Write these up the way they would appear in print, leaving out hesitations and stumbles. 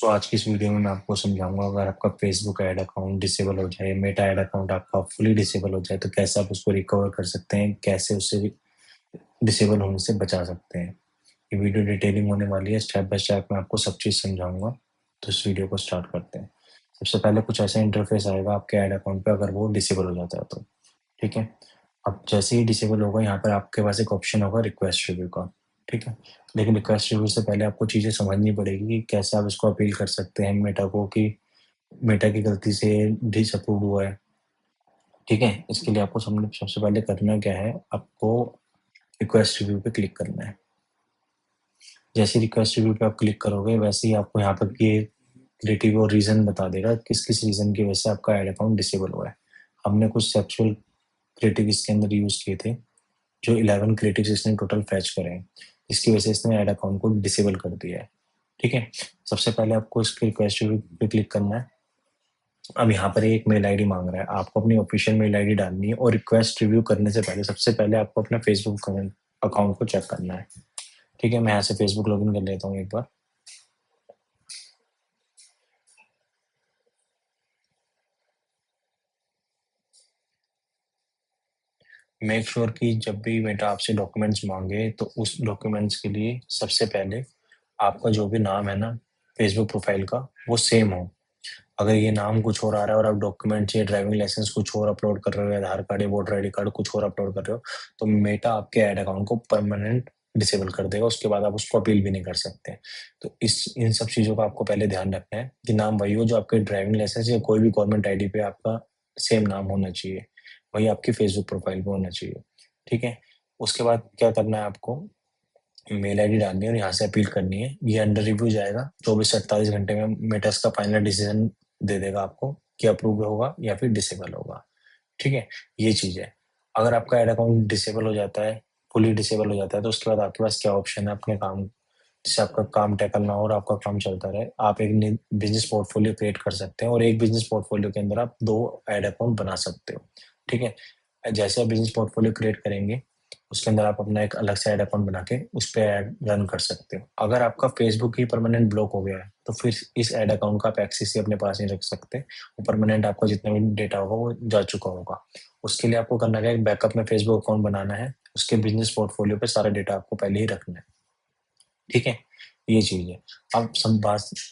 तो आज की इस वीडियो में मैं आपको समझाऊँगा अगर आपका फेसबुक ऐड अकाउंट डिसेबल हो जाए, मेटा ऐड अकाउंट आपका फुली डिसेबल हो जाए तो कैसे आप उसको रिकवर कर सकते हैं, कैसे उससे डिसेबल होने से बचा सकते हैं। ये वीडियो डिटेलिंग होने वाली है, स्टेप बाय स्टेप मैं आपको सब चीज़ समझाऊँगा। तो इस वीडियो को स्टार्ट करते हैं। सबसे पहले कुछ ऐसा इंटरफेस आएगा आपके ऐड अकाउंट पे अगर वो डिसेबल हो जाता है तो, ठीक है? अब जैसे ही डिसेबल होगा यहाँ पर आपके पास एक ऑप्शन होगा रिक्वेस्ट रिव्यू का, ठीक है? लेकिन रिक्वेस्ट रिव्यू से पहले आपको चीज़ें समझनी पड़ेगी कि कैसे आप इसको अपील कर सकते हैं मेटा को कि मेटा की गलती से डिसअप्रूव हुआ है, ठीक है? इसके लिए आपको सबसे पहले करना क्या है, आपको रिक्वेस्ट रिव्यू पे क्लिक करना है। जैसे ही रिक्वेस्ट रिव्यू पे आप क्लिक करोगे, वैसे ही आपको यहाँ पर ये क्रिएटिव और रीज़न बता देगा किस-किस रीज़न की वजह से आपका ऐड अकाउंट डिसेबल हुआ है। हमने कुछ सेक्सुअल क्रिएटिव इसके अंदर यूज़ किए थे, जो 11 क्रिएटिव्स इसने टोटल फेच करे हैं, जिसकी वजह से इसने ऐड अकाउंट को डिसेबल कर दिया है, ठीक है? सबसे पहले आपको इसके रिक्वेस्ट रिव्यू पे क्लिक करना है। अब यहाँ पर एक मेल आईडी माँग रहा है, आपको अपनी ऑफ़िशियल मेल आईडी डालनी है और रिक्वेस्ट रिव्यू करने से पहले सबसे पहले आपको अपना फ़ेसबुक अकाउंट को चेक करना है, ठीक है? मैं यहाँ से फ़ेसबुक लॉगिन कर लेता हूँ एक बार। मेक श्योर कि जब भी मेटा आपसे डॉक्यूमेंट्स माँगे, तो उस डॉक्यूमेंट्स के लिए सबसे पहले आपका जो भी नाम है ना, फ़ेसबुक प्रोफ़ाइल का, वो सेम हो। अगर ये नाम कुछ और आ रहा है और आप डॉक्यूमेंट्स या ड्राइविंग लाइसेंस कुछ और अपलोड कर रहे हो या आधार कार्ड या वोटर आईडी कार्ड कुछ और अपलोड कर रहे हो, तो मेटा आपके ऐड अकाउंट को परमानेंट डिसेबल कर देगा, उसके बाद आप उसको अपील भी नहीं कर सकते। तो इस इन सब चीज़ों का आपको पहले ध्यान रखना है कि नाम वही हो जो आपके ड्राइविंग लाइसेंस या कोई भी गवर्नमेंट आईडी पे आपका सेम नाम होना चाहिए, वही आपकी फेसबुक प्रोफाइल पे होना चाहिए, ठीक है? उसके बाद क्या करना है आपको, मेल आईडी डालनी है और यहाँ से अपील करनी है। ये अंडर रिव्यू जाएगा, 24 से 48 घंटे में मेटा इसका फाइनल डिसीजन दे देगा आपको कि अप्रूव होगा या फिर डिसेबल होगा, ठीक है? ये चीज़ है। अगर आपका ऐड अकाउंट डिसेबल हो जाता है, फुली डिसेबल हो जाता है, तो उसके बाद आपके पास क्या ऑप्शन है अपने काम जिससे आपका काम टैकल ना हो और आपका काम चलता रहे। आप एक नई बिज़नेस पोर्टफोलियो क्रिएट कर सकते हैं और एक बिज़नेस पोर्टफोलियो के अंदर आप 2 ऐड अकाउंट बना सकते हो, ठीक है? जैसे आप बिज़नेस पोर्टफोलियो क्रिएट करेंगे, उसके अंदर आप अपना एक अलग से ऐड अकाउंट बना के उस पे ऐड रन कर सकते हो। अगर आपका फेसबुक ही परमानेंट ब्लॉक हो गया है, तो फिर इस ऐड अकाउंट का आप एक्सेस ही अपने पास नहीं रख सकते। वो परमानेंट आपका जितना भी डेटा होगा, वो जा चुका होगा। उसके लिए आपको करना क्या है, एक बैकअप में फेसबुक अकाउंट बनाना है, उसके बिज़नेस पोर्टफोलियो पे सारा डेटा आपको पहले ही रखना है, ठीक है? ये चीज़ है।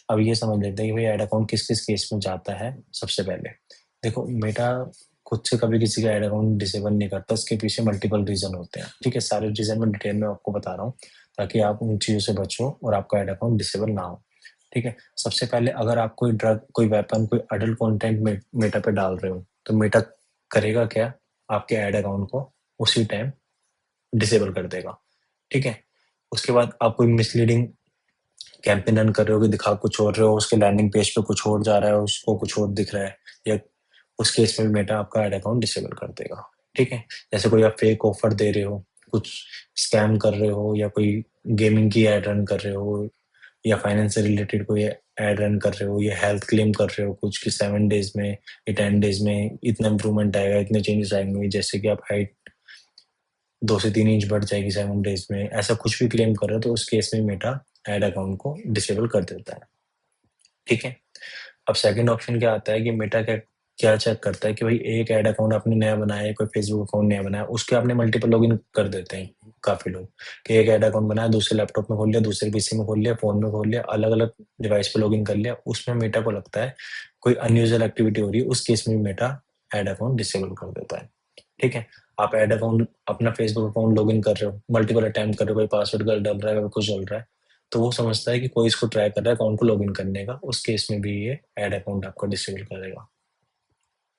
अब ये समझ लेते हैं कि भाई ऐड अकाउंट किस-किस केस में जाता है सबसे पहले। देखो मेटा खुद से कभी किसी का ऐड अकाउंट डिसेबल नहीं करता, इसके पीछे मल्टीपल रीज़न होते हैं, ठीक है? सारे रीज़न मैं डिटेल में आपको बता रहा हूँ, ताकि आप उन चीज़ों से बचो और आपका ऐड अकाउंट डिसेबल ना हो, ठीक है? सबसे पहले अगर आप कोई ड्रग, कोई वेपन, कोई अडल्ट कंटेंट मेटा पे डाल रहे हो, तो मेटा करेगा क्या? आपके ऐड अकाउंट को उसी टाइम डिसेबल कर देगा, ठीक है? उसके बाद आप कोई मिसलीडिंग कैंपेन रन कर रहे हो कि दिखा कुछ और रहे हो, उसके लैंडिंग पेज पे कुछ और जा रहा है, उसको कुछ और दिख रहा है, या उस केस में भी मेटा आपका ऐड अकाउंट डिसेबल कर देगा, ठीक है? जैसे कोई आप फेक ऑफर दे रहे हो, कुछ स्कैम कर रहे हो या कोई गेमिंग की ऐड रन कर रहे हो या फाइनेंस से रिलेटेड कोई ऐड रन कर रहे हो या हेल्थ क्लेम कर रहे हो कुछ कि 7 डेज़ में या 10 डेज़ में इतना इम्प्रूवमेंट आएगा, इतने चेंजेस आएँगे, जैसे कि आप हाइट 2 से 3 इंच बढ़ जाएगी 7 डेज़ में, ऐसा कुछ भी क्लेम कर रहे हो तो उस केस में मेटा ऐड अकाउंट को डिसेबल कर देता है, ठीक है? अब सेकंड ऑप्शन क्या आता है कि मेटा क्या क्या चेक करता है कि भाई एक ऐड अकाउंट आपने नया बनाया है, कोई फेसबुक अकाउंट नया बनाया, उसके आपने मल्टीपल लॉगिन कर देते हैं काफ़ी लोग, कि एक ऐड अकाउंट बनाया, दूसरे लैपटॉप में खोल लिया, दूसरे पीसी में खोल लिया, फ़ोन में खोल लिया, अलग-अलग डिवाइस पे लॉगिन कर लिया, उसमें मेटा को लगता है कोई अनयूजुअल एक्टिविटी हो रही है, उस केस में मेटा ऐड अकाउंट डिसेबल कर देता है, ठीक है? आप ऐड अकाउंट अपना फेसबुक अकाउंट लॉगिन कर रहे हो, मल्टीपल अटेम्प्ट कर रहे हो, कोई पासवर्ड गलत डल रहा है, कोई कुछ डल रहा है, तो वो समझता है कि कोई इसको ट्राई कर रहा है अकाउंट को लॉगिन करने का, उस केस में भी ये ऐड अकाउंट आपका डिसेबल करेगा,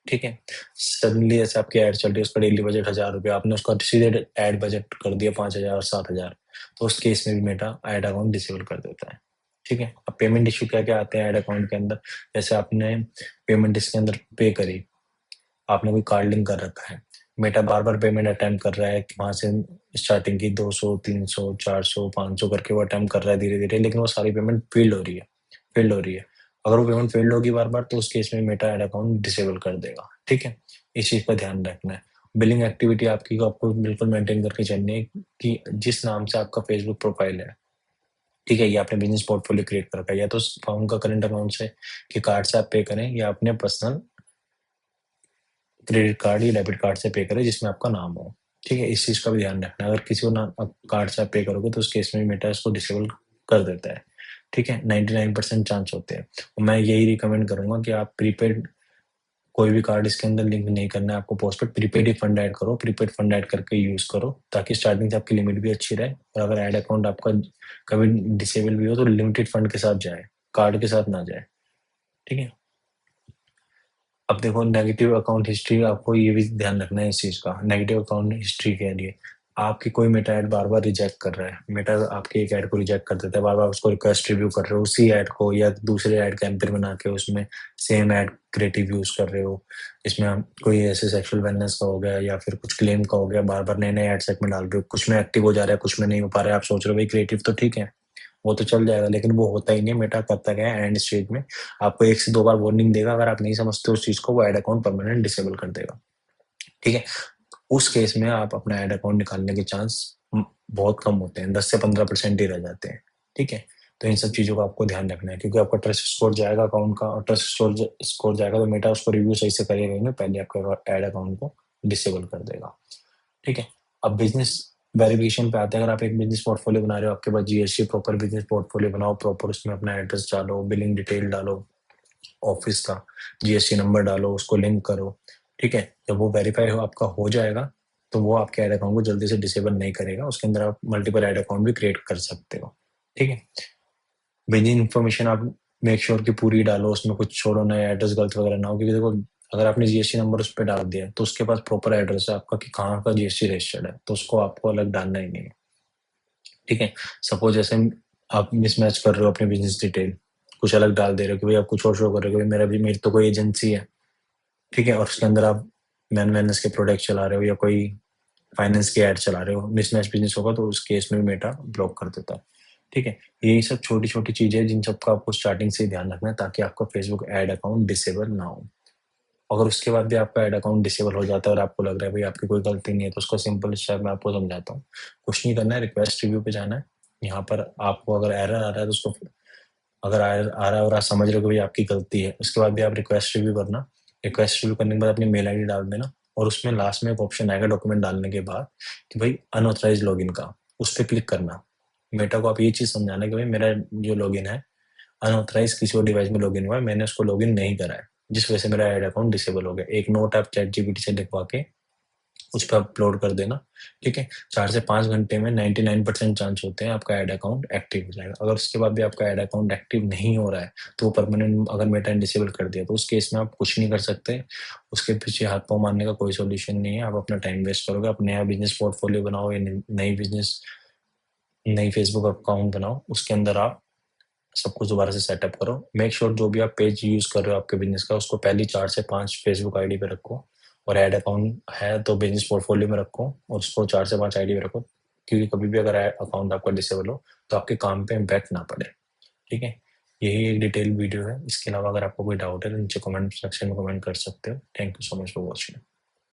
ठीक है? सडनली ऐसे आपकी ऐड चल रही है, उसका डेली बजट ₹1000 आपने उसका सीधे ऐड बजट कर दिया 5000 7000, तो उस केस में भी मेटा ऐड अकाउंट डिसेबल कर देता है, ठीक है? अब पेमेंट इश्यू क्या-क्या आते हैं ऐड अकाउंट के अंदर, जैसे आपने पेमेंट इसके अंदर पे करी, आपने कोई कार्ड लिंक कर रखा है, मेटा बार-बार पेमेंट अटेम्प्ट कर रहा है कि वहाँ से स्टार्टिंग की 200, 300, 400, 500 करके वो अटेम्प्ट कर रहा है धीरे-धीरे, लेकिन वो सारी पेमेंट फ़ेल्ड हो रही है। अगर वो पेमेंट फ़ेल्ड होगी बार-बार तो उस केस में मेटा ऐड अकाउंट डिसेबल कर देगा, ठीक है? इस चीज़ का ध्यान रखना है। बिलिंग एक्टिविटी आपकी को आपको बिल्कुल मेंटेन करके चलनी है कि जिस नाम से आपका फ़ेसबुक प्रोफ़ाइल है, ठीक है? या आपने बिज़नेस पोर्टफोलियो क्रिएट कर रखा है, या तो उस फर्म का करंट अकाउंट से कि कार्ड से आप पे करें, या अपने पर्सनल क्रेडिट कार्ड या डेबिट कार्ड से पे करें जिसमें आपका नाम हो। ठीक है? इस चीज़ का भी ध्यान रखना है। अगर किसी को ना कार्ड से आप पे करोगे तो उस केस में मेटा इसको डिसेबल कर देता है। ठीक है? 99% चांस होते हैं। और मैं यही रिकमेंड करूँगा कि आप प्रीपेड कोई भी कार्ड इसके अंदर लिंक नहीं करना है आपको पोस्टपेड, प्रीपेड ही फंड ऐड करो, प्रीपेड फंड ऐड करके यूज़ करो, ताकि स्टार्टिंग से आपकी लिमिट भी अच्छी रहे, और अगर ऐड अकाउंट आपका कभी डिसेबल भी हो तो लिमिटेड फंड के साथ जाए, कार्ड के साथ ना जाए। ठीक है? अब देखो, नेगेटिव अकाउंट हिस्ट्री, आपको ये भी ध्यान रखना है इस चीज़ का। नेगेटिव अकाउंट हिस्ट्री के लिए आपकी कोई मेटा ऐड बार-बार रिजेक्ट कर रहा है। मेटा आपके एक ऐड को रिजेक्ट कर देता है, बार-बार उसको रिक्वेस्ट रिव्यू कर रहे हो, उसी ऐड को या दूसरे ऐड कैंपेन बना के उसमें सेम ऐड क्रिएटिव यूज़ कर रहे हो। इसमें हम कोई ऐसे सेक्सुअल वेलनेस का हो गया या फिर कुछ क्लेम का हो गया, बार-बार नए-नए ऐड सेट में डाल रहे हो। कुछ में एक्टिव हो जा रहा है, कुछ में नहीं हो पा रहा है। आप सोच रहे हो भाई क्रिएटिव तो ठीक है, वो तो चल जाएगा, लेकिन वो होता ही नहीं है। मेटा करता क्या है, एंड स्टेज में आपको 1 से 2 बार वार्निंग देगा, अगर आप नहीं समझते उस चीज़ को, वो ऐड अकाउंट परमानेंट डिसेबल कर देगा। ठीक है? उस केस में आप अपना ऐड अकाउंट निकालने के चांस बहुत कम होते हैं, 10 से 15% ही रह जाते हैं। ठीक है? तो इन सब चीज़ों का आपको ध्यान रखना है, क्योंकि आपका ट्रस्ट स्कोर जाएगा अकाउंट का, और ट्रस्ट स्कोर जाएगा तो मेटा उसको रिव्यू सही से करेगा ही नहीं, पहले आपके ऐड अकाउंट को डिसेबल कर देगा। ठीक है? अब बिज़नेस वेरिफिकेशन पे आते हैं। अगर आप एक बिज़नेस पोर्टफोलियो बना रहे हो, आपके पास जीएसटी प्रॉपर बिज़नेस पोर्टफोलियो बनाओ, प्रॉपर उसमें अपना एड्रेस डालो, बिलिंग डिटेल डालो, ऑफिस का जीएसटी नंबर डालो, उसको लिंक करो। ठीक है? जब वो वेरीफाई आपका हो जाएगा, तो वो आपके ऐड अकाउंट को जल्दी से डिसेबल नहीं करेगा। उसके अंदर आप मल्टीपल ऐड अकाउंट भी क्रिएट कर सकते हो। ठीक है? बिलिंग इन्फॉर्मेशन आप मेक श्योर कि पूरी डालो, उसमें कुछ छोड़ो ना, एड्रेस गलत वगैरह ना हो, क्योंकि देखो, अगर आपने जीएसटी नंबर उस पे डाल दिया, तो उसके पास प्रॉपर एड्रेस है आपका कि कहाँ का जीएसटी रजिस्टर्ड है, तो उसको आपको अलग डालना ही नहीं है। ठीक है? सपोज़ जैसे आप मिसमैच कर रहे हो अपनी बिज़नेस डिटेल, कुछ अलग डाल दे रहे हो कि भई आप कुछ और शो कर रहे हो कि मेरी तो कोई एजेंसी है। ठीक है? और उसके अंदर आप मेन वेलनेस के प्रोडक्ट चला रहे हो या कोई फाइनेंस की ऐड चला रहे हो, मिसमैच बिज़नेस होगा तो उस केस में भी मेटा ब्लॉक कर देता है। ठीक है? यही सब छोटी-छोटी चीज़ें हैं जिन सबका आपको स्टार्टिंग से ही ध्यान रखना है, ताकि आपका फेसबुक ऐड अकाउंट डिसेबल ना हो। अगर उसके बाद भी आपका ऐड अकाउंट डिसेबल हो जाता है और आपको लग रहा है भई आपकी कोई गलती नहीं है, तो उसका सिंपल स्टेप मैं आपको समझाता हूँ। कुछ नहीं करना है, रिक्वेस्ट रिव्यू पे जाना है। यहाँ पर आपको अगर एरर आ रहा है तो उसको, अगर आ आ रहा है और आप समझ रहे हो कि भई आपकी गलती है, उसके बाद भी आप रिक्वेस्ट रिव्यू करना। रिक्वेस्ट रिव्यू करने के बाद अपनी मेल आईडी डाल देना, और उसमें लास्ट में एक ऑप्शन आएगा डॉक्यूमेंट डालने के बाद कि भई अनऑथराइज्ड लॉगिन का, उस पे क्लिक करना। मेटा को आप ये चीज़ समझाना कि भई मेरा जो लॉगिन है, अनऑथराइज्ड किसी और डिवाइस में लॉगिन हुआ है, मैंने उसको लॉगिन नहीं करा है, जिस वजह से मेरा ऐड अकाउंट डिसेबल हो गया। एक नोट आप चैटजीपीटी से लिखवा के उस पे अपलोड कर देना। ठीक है? 4 से 5 घंटे में 99% चांस होते हैं आपका ऐड अकाउंट एक्टिव हो जाएगा। अगर उसके बाद भी आपका ऐड अकाउंट एक्टिव नहीं हो रहा है, तो वो परमानेंट अगर मेटा ने डिसेबल कर दिया, तो उस केस में आप कुछ नहीं कर सकते। उसके पीछे हाथ-पाँव मारने का कोई सॉल्यूशन नहीं है। आप अपना टाइम वेस्ट करोगे। आप नया बिज़नेस पोर्टफोलियो बनाओ या नई फेसबुक अकाउंट बनाओ। उसके अंदर आप सब कुछ दोबारा से सेटअप करो। मेक श्योर जो भी आप पेज यूज़ कर रहे हो आपके बिज़नेस का, उसको पहली 4 से 5 फेसबुक आईडी पे रखो, और ऐड अकाउंट है तो बिज़नेस पोर्टफोलियो में रखो, और उसको 4 से 5 आईडी पे रखो, क्योंकि कभी भी अगर अकाउंट आपका डिसेबल हो, तो आपके काम पे इम्पैक्ट ना पड़े। ठीक है? यही एक डिटेल वीडियो है। इसके अलावा अगर आपको कोई डाउट है तो नीचे कमेंट सेक्शन में कमेंट कर सकते हो। Thank you so much for watching.